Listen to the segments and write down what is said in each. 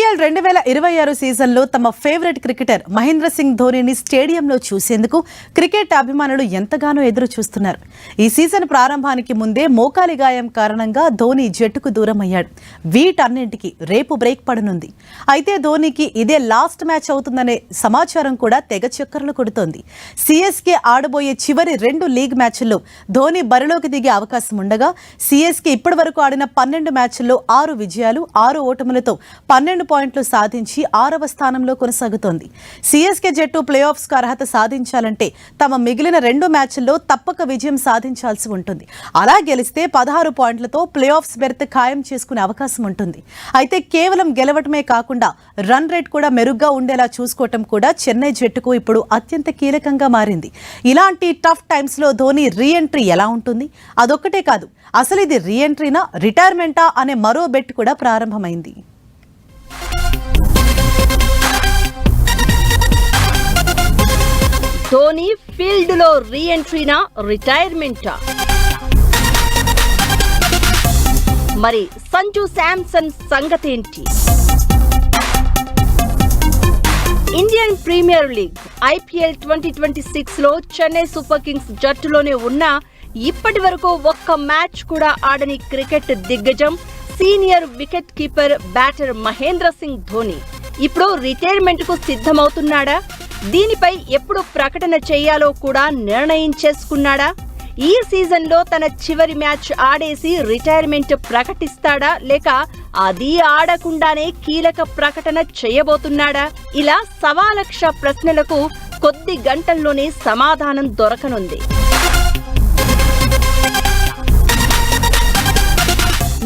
IPL 2026 సీజన్లో తమ favourite cricketer Mahindra Singh ధోనీని స్టేడియంలో చూసేందుకు క్రికెట్ అభిమానులు ఎంతగానో ఎదురు చూస్తున్నారు. ఈ సీజన్ ప్రారంభానికి ముందే మోకాలి గాయం కారణంగా ధోనీ జట్టుకు దూరం అయ్యాడు. వీటన్నింటికి రేపు బ్రేక్ పడనుంది. అయితే ధోనీకి ఇదే లాస్ట్ మ్యాచ్ అవుతుందనే సమాచారం కూడా తెగ చక్కర్లు కొడుతోంది. సిఎస్కే ఆడబోయే చివరి 2 లీగ్ మ్యాచ్ల్లో ధోనీ బరిలోకి దిగే అవకాశం ఉండగా సిఎస్కే ఇప్పటి వరకు ఆడిన 12 మ్యాచ్ల్లో 6 విజయాలు 6 ఓటములతో 12 పాయింట్లు సాధించి 6వ స్థానంలో కొనసాగుతోంది. సిఎస్కే జట్టు ప్లే ఆఫ్స్కు అర్హత సాధించాలంటే తమ మిగిలిన 2 మ్యాచ్ల్లో తప్పక విజయం సాధించాల్సి ఉంటుంది. అలా గెలిస్తే 16 పాయింట్లతో ప్లే ఆఫ్స్ బెర్త్ ఖాయం చేసుకునే అవకాశం ఉంటుంది. అయితే కేవలం గెలవటమే కాకుండా రన్ రేట్ కూడా మెరుగ్గా ఉండేలా చూసుకోవటం కూడా చెన్నై జట్టుకు ఇప్పుడు అత్యంత కీలకంగా మారింది. ఇలాంటి టఫ్ టైమ్స్లో ధోనీ రీ ఎంట్రీ ఎలా ఉంటుంది? అదొక్కటే కాదు, అసలు ఇది రీ ఎంట్రీనా రిటైర్మెంటా అనే మరో బెట్ కూడా ప్రారంభమైంది. ధోనీ ఫీల్డ్ లో రీ ఎంట్రీనా రిటైర్మెంటా? మరి సంజు శాంసన్ సంగతేంటి? ఇండియన్ ప్రీమియర్ లీగ్ ఐపీఎల్ 2026 లో చెన్నై సూపర్ కింగ్స్ జట్టులోనే ఉన్న ఇప్పటి వరకు ఒక్క మ్యాచ్ కూడా ఆడని క్రికెట్ దిగ్గజం senior wicket keeper batter Mahendra Singh Dhoni ఇప్పుడు రిటైర్మెంట్ కు సిద్ధమవుతున్నాడా? దీనిపై ఎప్పుడు ప్రకటన చేయాలో కూడా నిర్ణయం చేసుకున్నాడా? ఈ సీజన్లో తన చివరి మ్యాచ్ ఆడేసి రిటైర్మెంట్ ప్రకటిస్తాడా, లేక అది ఆడకుండానే కీలక ప్రకటన చేయబోతున్నాడా? ఇలా సవాలక్ష ప్రశ్నలకు కొద్ది గంటల్లోనే సమాధానం దొరకనుంది.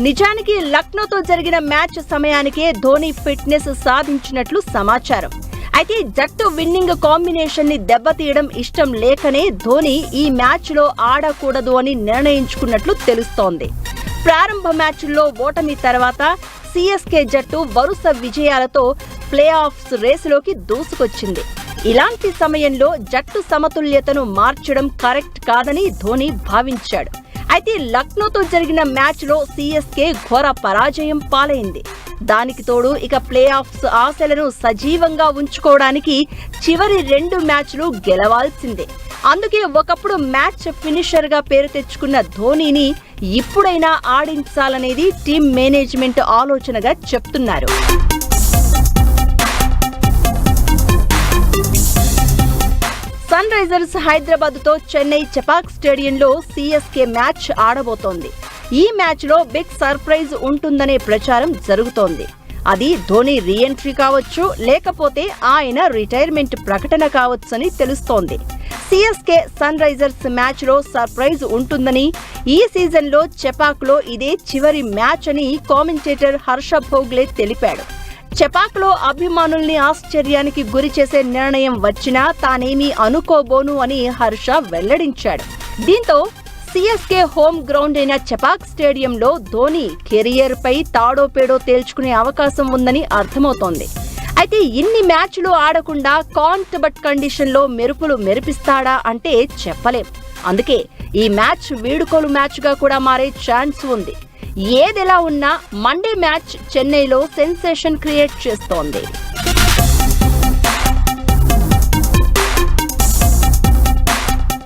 నిజానికి లక్నోతో జరిగిన మ్యాచ్ సమయానికే ధోనీ ఫిట్నెస్ సాధించినట్లు సమాచారం. అయితే జట్టు విన్నింగ్ కాంబినేషన్ ని దెబ్బతీయడం ఇష్టం లేకనే ధోనీ ఈ మ్యాచ్ లో ఆడకూడదు అని నిర్ణయించుకున్నట్లు తెలుస్తోంది. ప్రారంభ మ్యాచ్ల్లో ఓటమి తర్వాత సిఎస్కే జట్టు వరుస విజయాలతో ప్లే ఆఫ్స్ రేసులోకి దూసుకొచ్చింది. ఇలాంటి సమయంలో జట్టు సమతుల్యతను మార్చడం కరెక్ట్ కాదని ధోనీ భావించాడు. అయితే లక్నోతో జరిగిన మ్యాచ్ లో సిఎస్కే ఘోర పరాజయం పాలైంది. దానికి తోడు ఇక ప్లే ఆఫ్స్ ఆశలను సజీవంగా ఉంచుకోవడానికి చివరి 2 మ్యాచ్లు గెలవాల్సిందే. అందుకే ఒకప్పుడు మ్యాచ్ ఫినిషర్ గా పేరు తెచ్చుకున్న ధోనీని ఇప్పుడైనా ఆడించాలనేది టీం మేనేజ్మెంట్ ఆలోచనగా చెప్తున్నారు. సన్ రైజర్స్ హైదరాబాద్ తో చెన్నై చెపాక్ స్టేడియంలో సిఎస్కే మ్యాచ్ ఆడబోతోంది. ఈ మ్యాచ్ లో బిగ్ సర్ప్రైజ్ ఉంటుందనే ప్రచారం జరుగుతోంది. అది ధోనీ రీ ఎంట్రీ కావచ్చు, లేకపోతే ఆయన రిటైర్మెంట్ ప్రకటన కావచ్చని తెలుస్తోంది. సిఎస్కే సన్ రైజర్స్ మ్యాచ్ లో సర్ప్రైజ్ ఉంటుందని, ఈ సీజన్ లో చెపాక్ లో ఇదే చివరి మ్యాచ్ అని కామెంటేటర్ హర్ష భోగ్లే తెలిపాడు. చెపాక్ లో అభిమానుల్ని ఆశ్చర్యానికి గురి చేసే నిర్ణయం వచ్చినా తానేమీ అనుకోబోను అని హర్ష వెల్లడించాడు. దీంతో సిఎస్కే హోమ్ గ్రౌండ్ అయిన చెపాక్ స్టేడియంలో ధోనీ కెరియర్ పై తాడో పేడో తేల్చుకునే అవకాశం ఉందని అర్థమవుతోంది. అయితే ఇన్ని మ్యాచ్లు ఆడకుండా కాంట్ బట్ కండిషన్ లో మెరుపులు మెరిపిస్తాడా అంటే చెప్పలేం. అందుకే ఈ మ్యాచ్ వీడుకోలు మ్యాచ్ గా కూడా మారే ఛాన్స్ ఉంది. ఏదెలా ఉన్నా మండే మ్యాచ్ చెన్నైలో సెన్సేషన్ క్రియేట్ చేస్తోంది.